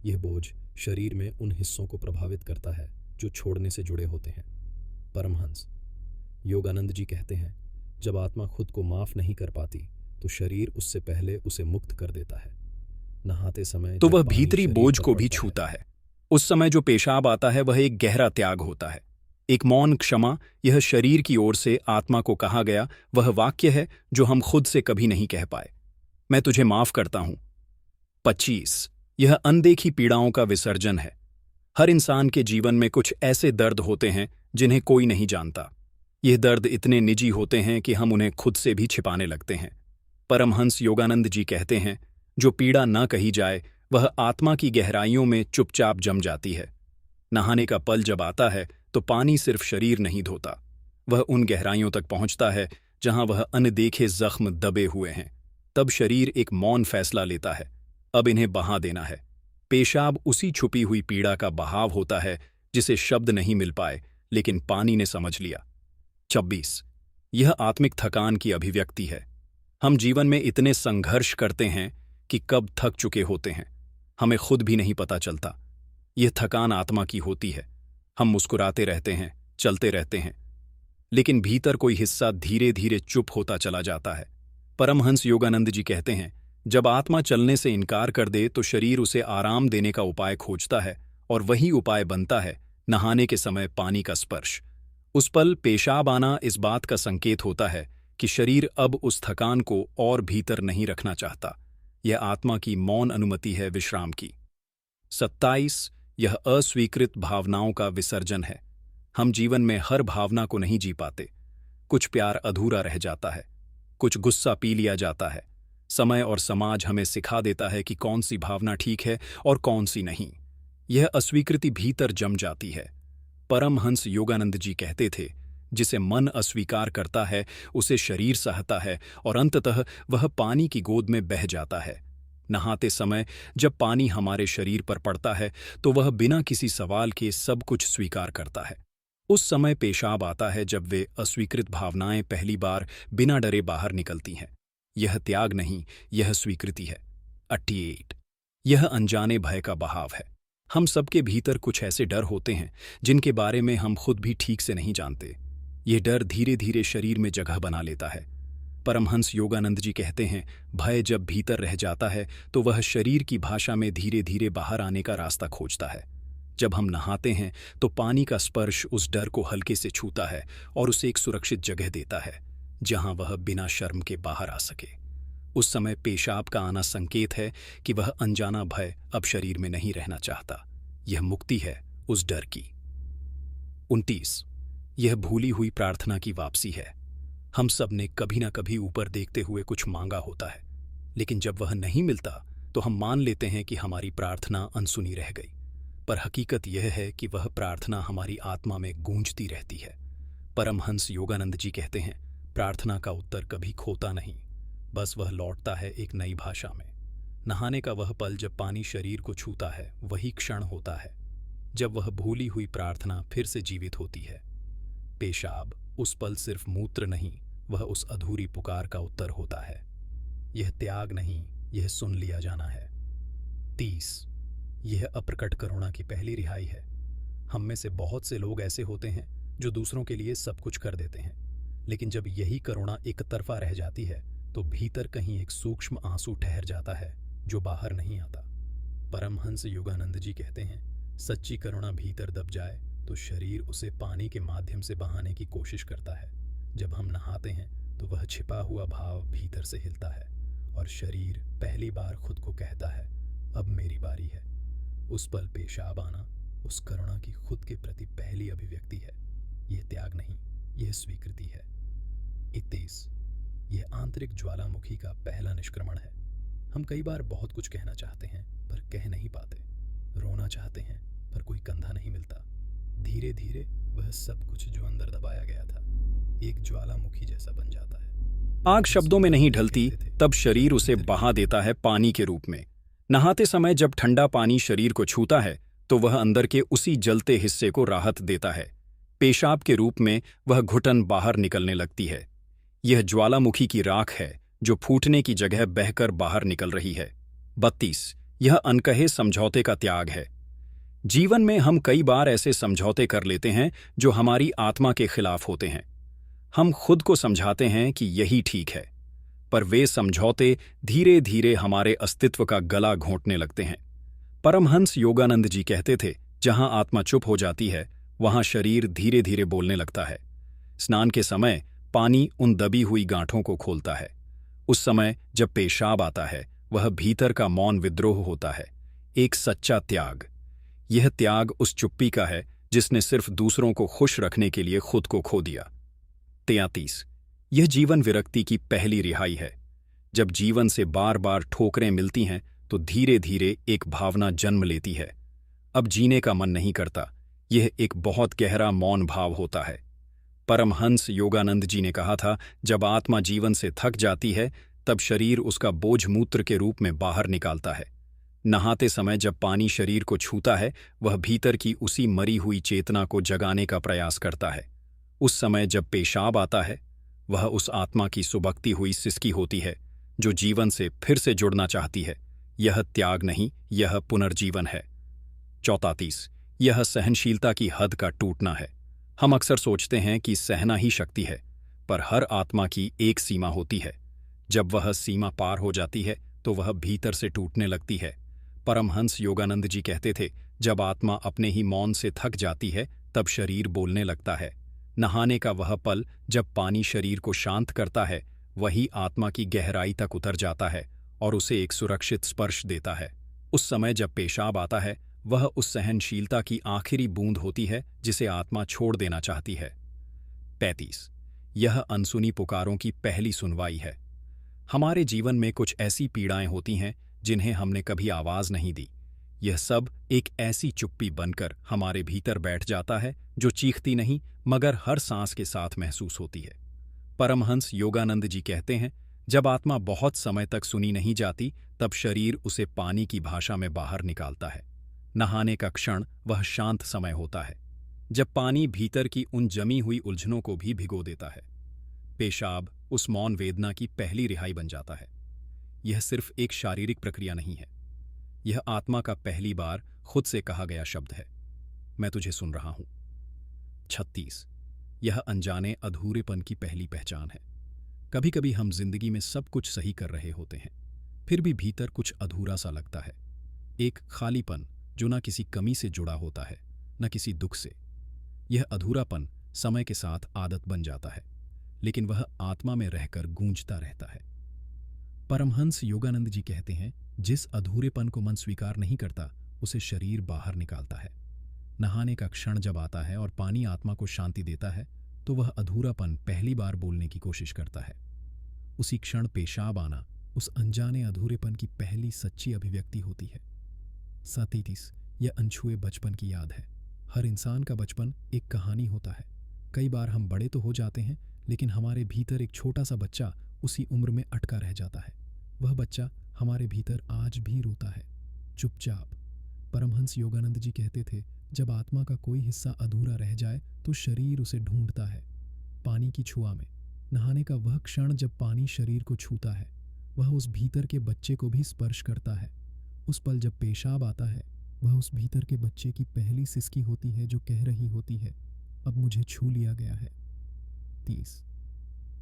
यह बोझ शरीर में उन हिस्सों को प्रभावित करता है जो छोड़ने से जुड़े होते हैं। परमहंस योगानंद जी कहते हैं, जब आत्मा खुद को माफ नहीं कर पाती तो शरीर उससे पहले उसे मुक्त कर देता है। नहाते समय तो जब वह पानी भीतरी शरीर बोझ पर को भी पड़ता छूता है। उस समय जो पेशाब आता है वह एक गहरा त्याग होता है, एक मौन क्षमा। यह शरीर की ओर से आत्मा को कहा गया वह वाक्य है जो हम खुद से कभी नहीं कह पाए, मैं तुझे माफ करता हूं। 25 यह अनदेखी पीड़ाओं का विसर्जन है। हर इंसान के जीवन में कुछ ऐसे दर्द होते हैं जिन्हें कोई नहीं जानता। यह दर्द इतने निजी होते हैं कि हम उन्हें खुद से भी छिपाने लगते हैं। परमहंस योगानंद जी कहते हैं, जो पीड़ा न कही जाए वह आत्मा की गहराइयों में चुपचाप जम जाती है। नहाने का पल जब आता है तो पानी सिर्फ शरीर नहीं धोता, वह उन गहराइयों तक पहुंचता है जहां वह अनदेखे जख्म दबे हुए हैं। तब शरीर एक मौन फैसला लेता है, अब इन्हें बहा देना है। पेशाब उसी छुपी हुई पीड़ा का बहाव होता है जिसे शब्द नहीं मिल पाए लेकिन पानी ने समझ लिया। 26 यह आत्मिक थकान की अभिव्यक्ति है। हम जीवन में इतने संघर्ष करते हैं कि कब थक चुके होते हैं हमें खुद भी नहीं पता चलता। यह थकान आत्मा की होती है। हम मुस्कुराते रहते हैं, चलते रहते हैं, लेकिन भीतर कोई हिस्सा धीरे धीरे चुप होता चला जाता है। परमहंस योगानंद जी कहते हैं, जब आत्मा चलने से इनकार कर दे तो शरीर उसे आराम देने का उपाय खोजता है, और वही उपाय बनता है नहाने के समय पानी का स्पर्श। उस पल पेशाब आना इस बात का संकेत होता है कि शरीर अब उस थकान को और भीतर नहीं रखना चाहता। यह आत्मा की मौन अनुमति है विश्राम की। 27 यह अस्वीकृत भावनाओं का विसर्जन है। हम जीवन में हर भावना को नहीं जी पाते। कुछ प्यार अधूरा रह जाता है, कुछ गुस्सा पी लिया जाता है। समय और समाज हमें सिखा देता है कि कौन सी भावना ठीक है और कौन सी नहीं। यह अस्वीकृति भीतर जम जाती है। परमहंस योगानंद जी कहते थे, जिसे मन अस्वीकार करता है उसे शरीर सहता है और अंततः वह पानी की गोद में बह जाता है। नहाते समय जब पानी हमारे शरीर पर पड़ता है तो वह बिना किसी सवाल के सब कुछ स्वीकार करता है। उस समय पेशाब आता है जब वे अस्वीकृत भावनाएं पहली बार बिना डरे बाहर निकलती हैं। यह त्याग नहीं, यह स्वीकृति है। 28 यह अनजाने भय का बहाव है। हम सबके भीतर कुछ ऐसे डर होते हैं जिनके बारे में हम खुद भी ठीक से नहीं जानते। यह डर धीरे धीरे शरीर में जगह बना लेता है। परमहंस योगानंद जी कहते हैं, भय जब भीतर रह जाता है तो वह शरीर की भाषा में धीरे धीरे बाहर आने का रास्ता खोजता है। जब हम नहाते हैं तो पानी का स्पर्श उस डर को हल्के से छूता है और उसे एक सुरक्षित जगह देता है जहां वह बिना शर्म के बाहर आ सके। उस समय पेशाब का आना संकेत है कि वह अनजाना भय अब शरीर में नहीं रहना चाहता। यह मुक्ति है उस डर की। 29, यह भूली हुई प्रार्थना की वापसी है। हम सब ने कभी ना कभी ऊपर देखते हुए कुछ मांगा होता है, लेकिन जब वह नहीं मिलता तो हम मान लेते हैं कि हमारी प्रार्थना अनसुनी रह गई। पर हकीकत यह है कि वह प्रार्थना हमारी आत्मा में गूंजती रहती है। परमहंस योगानंद जी कहते हैं, प्रार्थना का उत्तर कभी खोता नहीं, बस वह लौटता है एक नई भाषा में। नहाने का वह पल जब पानी शरीर को छूता है, वही क्षण होता है जब वह भूली हुई प्रार्थना फिर से जीवित होती है। पेशाब उस पल सिर्फ मूत्र नहीं, वह उस अधूरी पुकार का उत्तर होता है। यह त्याग नहीं, यह सुन लिया जाना है। 30, यह अप्रकट करुणा की पहली रिहाई है। हम में से बहुत से लोग ऐसे होते हैं जो दूसरों के लिए सब कुछ कर देते हैं, लेकिन जब यही करुणा एक तरफा रह जाती है तो भीतर कहीं एक सूक्ष्म आंसू ठहर जाता है जो बाहर नहीं आता। परमहंस योगानंद जी कहते हैं, सच्ची करुणा भीतर दब जाए तो शरीर उसे पानी के माध्यम से बहाने की कोशिश करता है। जब हम नहाते हैं तो वह छिपा हुआ भाव भीतर से हिलता है और शरीर पहली बार खुद को कहता है, अब मेरी बारी है। उस पल पेशाब आना उस करुणा की खुद के प्रति पहली अभिव्यक्ति है। यह त्याग नहीं, यह स्वीकृति है। 31, यह आंतरिक ज्वालामुखी का पहला निष्क्रमण है। हम कई बार बहुत कुछ कहना चाहते हैं पर कह नहीं पाते, रोना चाहते हैं पर कोई कंधा नहीं मिलता। धीरे धीरे वह सब कुछ जो अंदर दबाया गया था एक ज्वालामुखी जैसा बन जाता है। आग शब्दों में नहीं ढलती, तब शरीर उसे बहा देता है पानी के रूप में। नहाते समय जब ठंडा पानी शरीर को छूता है तो वह अंदर के उसी जलते हिस्से को राहत देता है। पेशाब के रूप में वह घुटन बाहर निकलने लगती है। यह ज्वालामुखी की राख है जो फूटने की जगह बहकर बाहर निकल रही है। 32, यह अनकहे समझौते का त्याग है। जीवन में हम कई बार ऐसे समझौते कर लेते हैं जो हमारी आत्मा के खिलाफ होते हैं। हम खुद को समझाते हैं कि यही ठीक है, पर वे समझौते धीरे धीरे हमारे अस्तित्व का गला घोंटने लगते हैं। परमहंस योगानंद जी कहते थे, जहां आत्मा चुप हो जाती है वहां शरीर धीरे धीरे बोलने लगता है। स्नान के समय पानी उन दबी हुई गांठों को खोलता है। उस समय जब पेशाब आता है वह भीतर का मौन विद्रोह होता है, एक सच्चा त्याग। यह त्याग उस चुप्पी का है जिसने सिर्फ दूसरों को खुश रखने के लिए खुद को खो दिया। 33, यह जीवन विरक्ति की पहली रिहाई है। जब जीवन से बार बार ठोकरें मिलती हैं तो धीरे धीरे एक भावना जन्म लेती है, अब जीने का मन नहीं करता। यह एक बहुत गहरा मौन भाव होता है। परमहंस योगानंद जी ने कहा था, जब आत्मा जीवन से थक जाती है तब शरीर उसका बोझ मूत्र के रूप में बाहर निकालता है। नहाते समय जब पानी शरीर को छूता है वह भीतर की उसी मरी हुई चेतना को जगाने का प्रयास करता है। उस समय जब पेशाब आता है वह उस आत्मा की सुबकती हुई सिसकी होती है जो जीवन से फिर से जुड़ना चाहती है। यह त्याग नहीं, यह पुनर्जीवन है। 34, यह सहनशीलता की हद का टूटना है। हम अक्सर सोचते हैं कि सहना ही शक्ति है, पर हर आत्मा की एक सीमा होती है। जब वह सीमा पार हो जाती है तो वह भीतर से टूटने लगती है। परमहंस योगानंद जी कहते थे, जब आत्मा अपने ही मौन से थक जाती है तब शरीर बोलने लगता है। नहाने का वह पल जब पानी शरीर को शांत करता है वही आत्मा की गहराई तक उतर जाता है और उसे एक सुरक्षित स्पर्श देता है। उस समय जब पेशाब आता है वह उस सहनशीलता की आखिरी बूंद होती है जिसे आत्मा छोड़ देना चाहती है। 35, यह अनसुनी पुकारों की पहली सुनवाई है। हमारे जीवन में कुछ ऐसी पीड़ाएं होती हैं जिन्हें हमने कभी आवाज नहीं दी। यह सब एक ऐसी चुप्पी बनकर हमारे भीतर बैठ जाता है जो चीखती नहीं मगर हर सांस के साथ महसूस होती है। परमहंस योगानंद जी कहते हैं, जब आत्मा बहुत समय तक सुनी नहीं जाती तब शरीर उसे पानी की भाषा में बाहर निकालता है। नहाने का क्षण वह शांत समय होता है जब पानी भीतर की उन जमी हुई उलझनों को भी भिगो देता है। पेशाब उस मौन वेदना की पहली रिहाई बन जाता है। यह सिर्फ एक शारीरिक प्रक्रिया नहीं है, यह आत्मा का पहली बार खुद से कहा गया शब्द है, मैं तुझे सुन रहा हूं। 36। यह अनजाने अधूरेपन की पहली पहचान है। कभी कभी हम जिंदगी में सब कुछ सही कर रहे होते हैं, फिर भी भीतर कुछ अधूरा सा लगता है। एक खालीपन जो ना किसी कमी से जुड़ा होता है, न किसी दुख से। यह अधूरापन समय के साथ आदत बन जाता है, लेकिन वह आत्मा में रहकर गूंजता रहता है। परमहंस योगानंद जी कहते हैं, जिस अधूरेपन को मन स्वीकार नहीं करता, उसे शरीर बाहर निकालता है। नहाने का क्षण जब आता है और पानी आत्मा को शांति देता है, तो वह अधूरापन पहली बार बोलने की कोशिश करता है। उसी क्षण पेशाब आना उस अनजाने अधूरेपन की पहली सच्ची अभिव्यक्ति होती है। 37। यह अनछुए बचपन की याद है। हर इंसान का बचपन एक कहानी होता है। कई बार हम बड़े तो हो जाते हैं, लेकिन हमारे भीतर एक छोटा सा बच्चा उसी उम्र में अटका रह जाता है। वह बच्चा हमारे भीतर आज भी रोता है, चुपचाप। परमहंस योगानंद जी कहते थे, जब आत्मा का कोई हिस्सा अधूरा रह जाए तो शरीर उसे ढूंढता है। पानी की छुआ में नहाने का वह क्षण जब पानी शरीर को छूता है, वह उस भीतर के बच्चे को भी स्पर्श करता है। उस पल जब पेशाब आता है, वह उस भीतर के बच्चे की पहली सिसकी होती है जो कह रही होती है, अब मुझे छू लिया गया है। 30।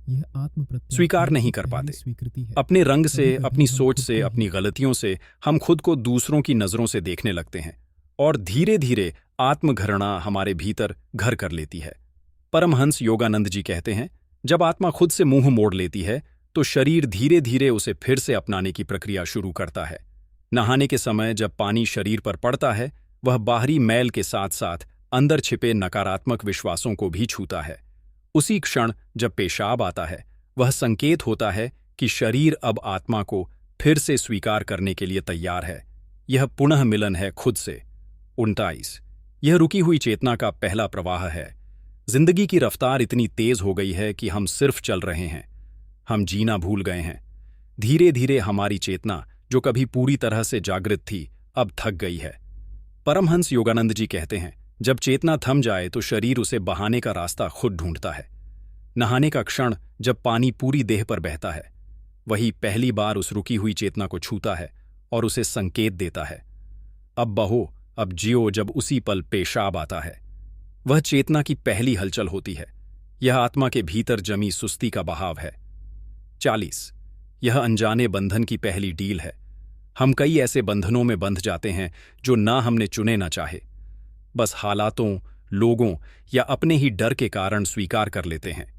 यह आत्म स्वीकार नहीं कर पाते। स्वीकृति है। अपने रंग से, कभी-कभी अपनी हम सोच खुद से, को अपनी ही गलतियों से हम खुद को दूसरों की नजरों से देखने लगते हैं और धीरे धीरे आत्मघृणा हमारे भीतर घर कर लेती है। परमहंस योगानंद जी कहते हैं, जब आत्मा खुद से मुंह मोड़ लेती है तो शरीर धीरे धीरे उसे फिर से अपनाने की प्रक्रिया शुरू करता है। नहाने के समय जब पानी शरीर पर पड़ता है, वह बाहरी मैल के साथ साथ अंदर छिपे नकारात्मक विश्वासों को भी छूता है। उसी क्षण जब पेशाब आता है, वह संकेत होता है कि शरीर अब आत्मा को फिर से स्वीकार करने के लिए तैयार है। यह पुनः मिलन है खुद से। 29। यह रुकी हुई चेतना का पहला प्रवाह है। जिंदगी की रफ्तार इतनी तेज हो गई है कि हम सिर्फ चल रहे हैं। हम जीना भूल गए हैं। धीरे धीरे हमारी चेतना, जो कभी पूरी तरह से जागृत थी, अब थक गई है। परमहंस योगानंद जी कहते हैं, जब चेतना थम जाए तो शरीर उसे बहाने का रास्ता खुद ढूंढता है। नहाने का क्षण जब पानी पूरी देह पर बहता है, वही पहली बार उस रुकी हुई चेतना को छूता है और उसे संकेत देता है, अब बहो, अब जियो। जब उसी पल पेशाब आता है, वह चेतना की पहली हलचल होती है। यह आत्मा के भीतर जमी सुस्ती का बहाव है। 40। यह अनजाने बंधन की पहली डील है। हम कई ऐसे बंधनों में बंध जाते हैं जो ना हमने चुने ना चाहे, बस हालातों, लोगों या अपने ही डर के कारण स्वीकार कर लेते हैं।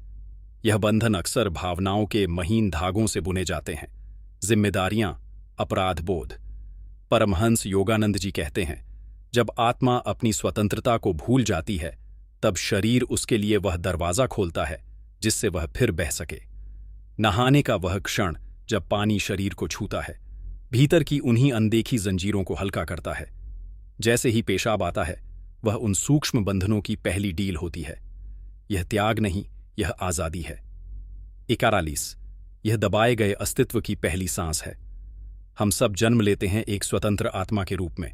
यह बंधन अक्सर भावनाओं के महीन धागों से बुने जाते हैं, जिम्मेदारियां, अपराध बोध। परमहंस योगानंद जी कहते हैं, जब आत्मा अपनी स्वतंत्रता को भूल जाती है, तब शरीर उसके लिए वह दरवाजा खोलता है जिससे वह फिर बह सके। नहाने का वह क्षण जब पानी शरीर को छूता है, भीतर की उन्हीं अनदेखी जंजीरों को हल्का करता है। जैसे ही पेशाब आता है, वह उन सूक्ष्म बंधनों की पहली डील होती है। यह त्याग नहीं, यह आजादी है। 41। यह दबाए गए अस्तित्व की पहली सांस है। हम सब जन्म लेते हैं एक स्वतंत्र आत्मा के रूप में,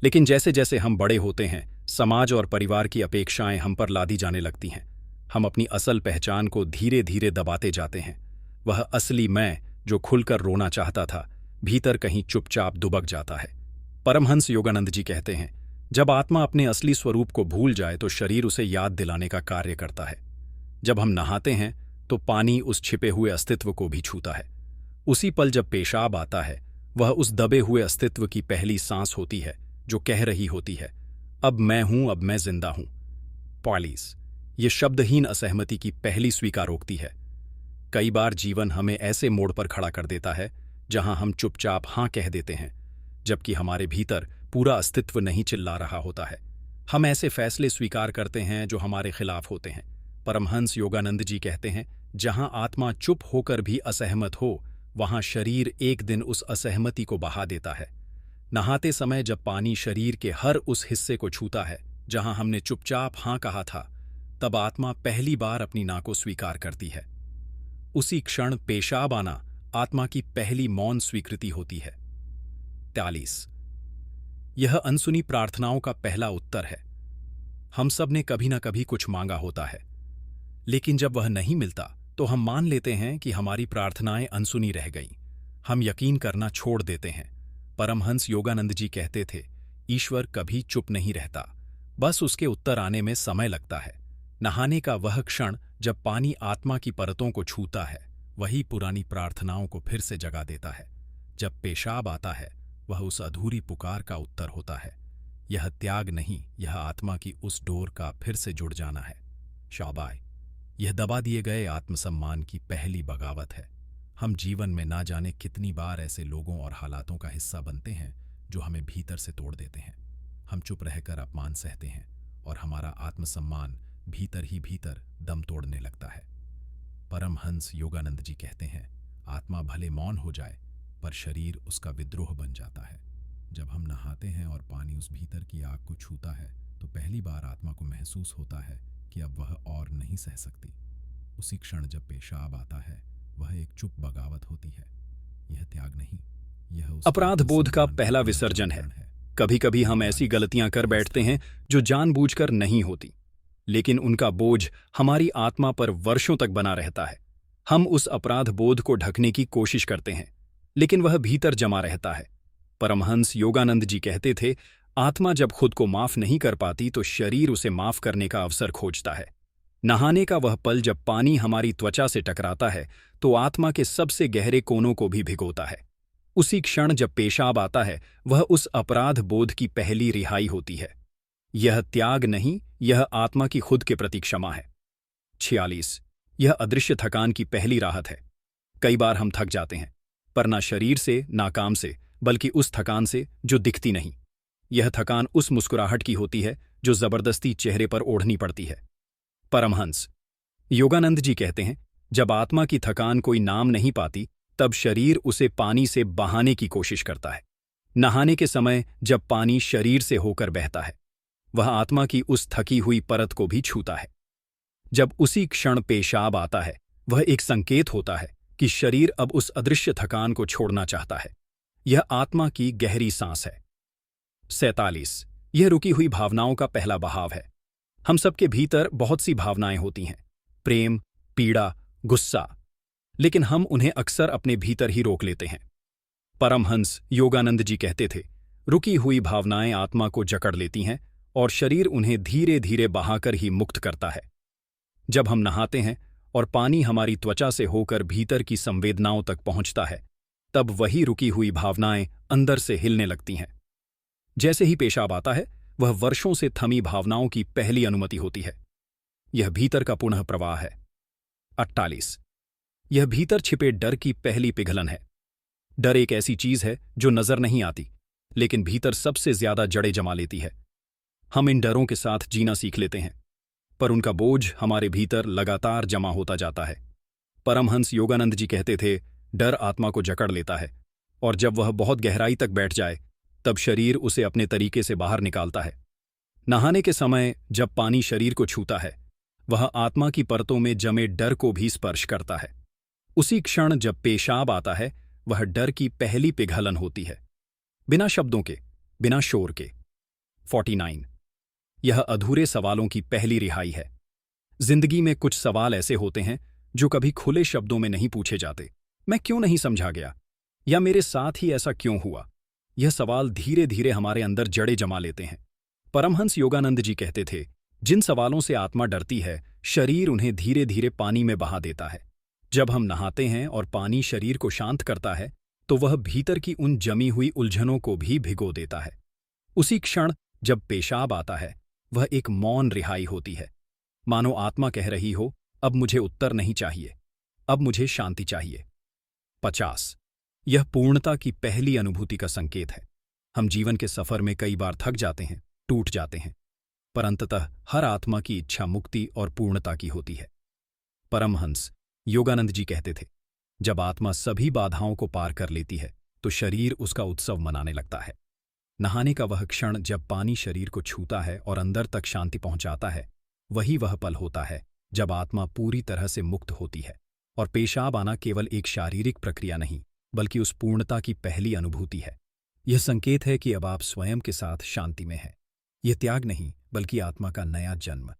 लेकिन जैसे जैसे हम बड़े होते हैं, समाज और परिवार की अपेक्षाएं हम पर लादी जाने लगती हैं। हम अपनी असल पहचान को धीरे धीरे दबाते जाते हैं। वह असली मैं जो खुलकर रोना चाहता था, भीतर कहीं चुपचाप दुबक जाता है। परमहंस योगानंद जी कहते हैं, जब आत्मा अपने असली स्वरूप को भूल जाए तो शरीर उसे याद दिलाने का कार्य करता है। जब हम नहाते हैं तो पानी उस छिपे हुए अस्तित्व को भी छूता है। उसी पल जब पेशाब आता है, वह उस दबे हुए अस्तित्व की पहली सांस होती है जो कह रही होती है, अब मैं हूं, अब मैं जिंदा हूं। 42। ये शब्दहीन असहमति की पहली स्वीकारोक्ति है। कई बार जीवन हमें ऐसे मोड़ पर खड़ा कर देता है जहां हम चुपचाप हां कह देते हैं, जबकि हमारे भीतर पूरा अस्तित्व नहीं चिल्ला रहा होता है। हम ऐसे फैसले स्वीकार करते हैं जो हमारे खिलाफ होते हैं। परमहंस योगानंद जी कहते हैं, जहां आत्मा चुप होकर भी असहमत हो, वहां शरीर एक दिन उस असहमति को बहा देता है। नहाते समय जब पानी शरीर के हर उस हिस्से को छूता है जहां हमने चुपचाप हां कहा था, तब आत्मा पहली बार अपनी ना को स्वीकार करती है। उसी क्षण पेशाब आना आत्मा की पहली मौन स्वीकृति होती है। 43। यह अनसुनी प्रार्थनाओं का पहला उत्तर है। हम सब ने कभी ना कभी कुछ मांगा होता है, लेकिन जब वह नहीं मिलता तो हम मान लेते हैं कि हमारी प्रार्थनाएं अनसुनी रह गईं। हम यकीन करना छोड़ देते हैं। परमहंस योगानंद जी कहते थे, ईश्वर कभी चुप नहीं रहता, बस उसके उत्तर आने में समय लगता है। नहाने का वह क्षण जब पानी आत्मा की परतों को छूता है, वही पुरानी प्रार्थनाओं को फिर से जगा देता है। जब पेशाब आता है, वह उस अधूरी पुकार का उत्तर होता है। यह त्याग नहीं, यह आत्मा की उस डोर का फिर से जुड़ जाना है। शाबाश, यह दबा दिए गए आत्मसम्मान की पहली बगावत है। हम जीवन में ना जाने कितनी बार ऐसे लोगों और हालातों का हिस्सा बनते हैं जो हमें भीतर से तोड़ देते हैं। हम चुप रहकर अपमान सहते हैं और हमारा आत्मसम्मान भीतर ही भीतर दम तोड़ने लगता है। परमहंस योगानंद जी कहते हैं, आत्मा भले मौन हो जाए, पर शरीर उसका विद्रोह बन जाता है। जब हम नहाते हैं और पानी उस भीतर की आग को छूता है, तो पहली बार आत्मा को महसूस होता है कि अब वह और नहीं सह सकती। उसी क्षण जब पेशाब आता है, वह एक चुप बगावत होती है। यह त्याग नहीं, यह उस अपराध बोध का आत्मसम्मान पहला का विसर्जन है। पुनर्जागरण है। कभी कभी हम ऐसी गलतियां कर बैठते हैं जो जानबूझकर नहीं होती, लेकिन उनका बोझ हमारी आत्मा पर वर्षों तक बना रहता है। हम उस अपराध बोध को ढकने की कोशिश करते हैं, लेकिन वह भीतर जमा रहता है। परमहंस योगानंद जी कहते थे, आत्मा जब खुद को माफ नहीं कर पाती तो शरीर उसे माफ करने का अवसर खोजता है। नहाने का वह पल जब पानी हमारी त्वचा से टकराता है, तो आत्मा के सबसे गहरे कोनों को भी भिगोता है। उसी क्षण जब पेशाब आता है, वह उस अपराध बोध की पहली रिहाई होती है। यह त्याग नहीं, यह आत्मा की खुद के प्रति क्षमा है। 46, यह अदृश्य थकान की पहली राहत है। कई बार हम थक जाते हैं, पर ना शरीर से ना काम से, बल्कि उस थकान से जो दिखती नहीं। यह थकान उस मुस्कुराहट की होती है जो जबरदस्ती चेहरे पर ओढ़नी पड़ती है। परमहंस योगानंद जी कहते हैं, जब आत्मा की थकान कोई नाम नहीं पाती, तब शरीर उसे पानी से बहाने की कोशिश करता है। नहाने के समय जब पानी शरीर से होकर बहता है, वह आत्मा की उस थकी हुई परत को भी छूता है। जब उसी क्षण पेशाब आता है, वह एक संकेत होता है कि शरीर अब उस अदृश्य थकान को छोड़ना चाहता है। यह आत्मा की गहरी सांस है। 47, यह रुकी हुई भावनाओं का पहला बहाव है। हम सबके भीतर बहुत सी भावनाएं होती हैं, प्रेम, पीड़ा, गुस्सा, लेकिन हम उन्हें अक्सर अपने भीतर ही रोक लेते हैं। परमहंस योगानंद जी कहते थे, रुकी हुई भावनाएं आत्मा को जकड़ लेती हैं और शरीर उन्हें धीरे धीरे बहाकर ही मुक्त करता है। जब हम नहाते हैं और पानी हमारी त्वचा से होकर भीतर की संवेदनाओं तक पहुंचता है, तब वही रुकी हुई भावनाएं अंदर से हिलने लगती हैं। जैसे ही पेशाब आता है, वह वर्षों से थमी भावनाओं की पहली अनुमति होती है। यह भीतर का पुनः प्रवाह है। 48, यह भीतर छिपे डर की पहली पिघलन है। डर एक ऐसी चीज है जो नजर नहीं आती, लेकिन भीतर सबसे ज्यादा जड़ें जमा लेती है। हम इन डरों के साथ जीना सीख लेते हैं, पर उनका बोझ हमारे भीतर लगातार जमा होता जाता है। परमहंस योगानंद जी कहते थे, डर आत्मा को जकड़ लेता है, और जब वह बहुत गहराई तक बैठ जाए, तब शरीर उसे अपने तरीके से बाहर निकालता है। नहाने के समय जब पानी शरीर को छूता है, वह आत्मा की परतों में जमे डर को भी स्पर्श करता है। उसी क्षण जब पेशाब आता है, वह डर की पहली पिघलन होती है, बिना शब्दों के, बिना शोर के। 49, यह अधूरे सवालों की पहली रिहाई है। जिंदगी में कुछ सवाल ऐसे होते हैं जो कभी खुले शब्दों में नहीं पूछे जाते। मैं क्यों नहीं समझा गया, या मेरे साथ ही ऐसा क्यों हुआ? यह सवाल धीरे धीरे हमारे अंदर जड़ें जमा लेते हैं। परमहंस योगानंद जी कहते थे, जिन सवालों से आत्मा डरती है, शरीर उन्हें धीरे धीरे पानी में बहा देता है। जब हम नहाते हैं और पानी शरीर को शांत करता है, तो वह भीतर की उन जमी हुई उलझनों को भी भिगो देता है। उसी क्षण जब पेशाब आता है, वह एक मौन रिहाई होती है, मानो आत्मा कह रही हो, अब मुझे उत्तर नहीं चाहिए, अब मुझे शांति चाहिए। 50, यह पूर्णता की पहली अनुभूति का संकेत है। हम जीवन के सफर में कई बार थक जाते हैं, टूट जाते हैं, पर अंततः हर आत्मा की इच्छा मुक्ति और पूर्णता की होती है। परमहंस योगानंद जी कहते थे, जब आत्मा सभी बाधाओं को पार कर लेती है, तो शरीर उसका उत्सव मनाने लगता है। नहाने का वह क्षण जब पानी शरीर को छूता है और अंदर तक शांति पहुंचाता है, वही वह पल होता है जब आत्मा पूरी तरह से मुक्त होती है। और पेशाब आना केवल एक शारीरिक प्रक्रिया नहीं, बल्कि उस पूर्णता की पहली अनुभूति है। यह संकेत है कि अब आप स्वयं के साथ शांति में हैं। यह त्याग नहीं, बल्कि आत्मा का नया जन्म।